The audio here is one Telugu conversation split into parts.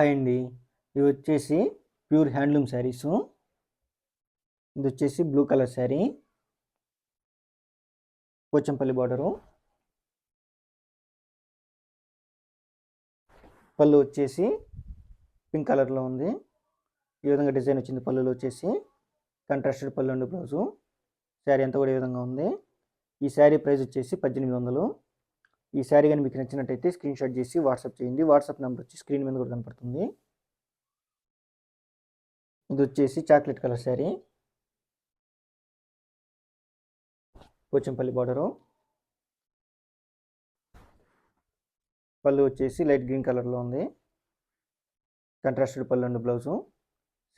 హాయ్ అండి. ఇవి వచ్చేసి ప్యూర్ హ్యాండ్లూమ్ శారీసు. ఇది వచ్చేసి blue colour sari, Pochampally border. పళ్ళు వచ్చేసి పింక్ కలర్లో ఉంది. ఈ విధంగా డిజైన్ వచ్చింది. పళ్ళులో వచ్చేసి కాంట్రాస్టెడ్ పళ్ళు అండ్ బ్లౌజు. శారీ అంతా కూడా ఈ విధంగా ఉంది. ఈ శారీ ప్రైస్ వచ్చేసి 1800. ఈ శారీ కానీ మీకు నచ్చినట్టయితే స్క్రీన్ షాట్ చేసి వాట్సాప్ చేయండి. వాట్సాప్ నెంబర్ వచ్చి స్క్రీన్ మీద కూడా కనపడుతుంది. ఇది వచ్చేసి chocolate colour sari, Pochampally border. పళ్ళు వచ్చేసి లైట్ గ్రీన్ కలర్లో ఉంది. కాంట్రాస్టెడ్ పళ్ళు అండ్ బ్లౌజు.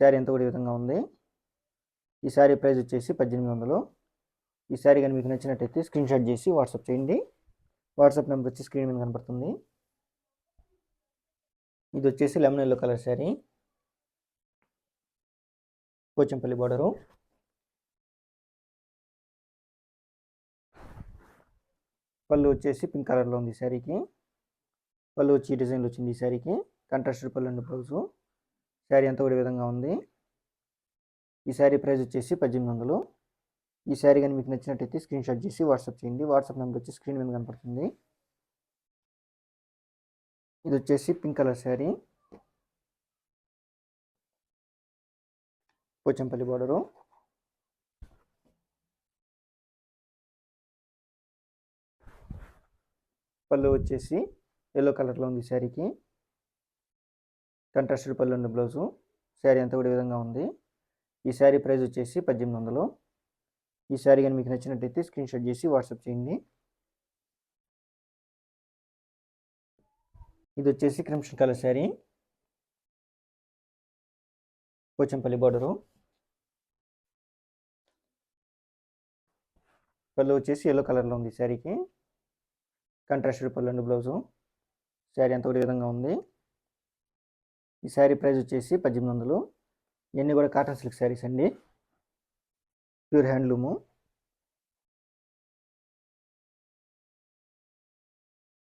శారీ అంతా కూడా ఈ విధంగా ఉంది. ఈ శారీ ప్రైస్ వచ్చేసి 1800. ఈ శారీ కానీ మీకు నచ్చినట్టయితే స్క్రీన్ షాట్ చేసి వాట్సాప్ చేయండి. వాట్సాప్ నెంబర్ వచ్చి స్క్రీన్ మీద కనపడుతుంది. ఇది వచ్చేసి lemon yellow colour sari, Pochampally border. పళ్ళు వచ్చేసి పింక్ కలర్లో ఉంది. శారీకి పళ్ళు వచ్చి డిజైన్లో వచ్చింది. ఈ శారీకి కాంట్రాస్టెడ్ పళ్ళు అండ్ బ్లౌజు. శారీ అంతా కూడా ఈ విధంగా ఉంది. ఈ శారీ ప్రైస్ వచ్చేసి 1800. ఈ శారీ కానీ మీకు నచ్చినట్టయితే స్క్రీన్ షాట్ చేసి వాట్సాప్ చేయండి. వాట్సాప్ నెంబర్ వచ్చి స్క్రీన్ మీద కనపడుతుంది. ఇది వచ్చేసి pink colour sari, Pochampally border. పళ్ళు వచ్చేసి ఎల్లో కలర్లో ఉంది. శారీకి కాంట్రాస్టెడ్ పళ్ళు అండ్ బ్లౌజు. శారీ అంతా కూడా ఈ విధంగా ఉంది. ఈ శారీ ప్రైస్ వచ్చేసి 1800. ఈ శారీ కానీ మీకు నచ్చినట్టయితే స్క్రీన్ షాట్ చేసి వాట్సాప్ చేయండి. ఇది వచ్చేసి crimson colour sari, Pochampally border. పళ్ళు వచ్చేసి ఎల్లో కలర్లో ఉంది. శారీకి కాంట్రాస్టెడ్ పళ్ళు అండ్ బ్లౌజు. శారీ అంతా కూడా ఈ విధంగా ఉంది. ఈ శారీ ప్రైస్ వచ్చేసి 1800. ఇవన్నీ కూడా కాటన్ సిల్క్ శారీస్ అండి, ప్యూర్ హ్యాండ్లూము.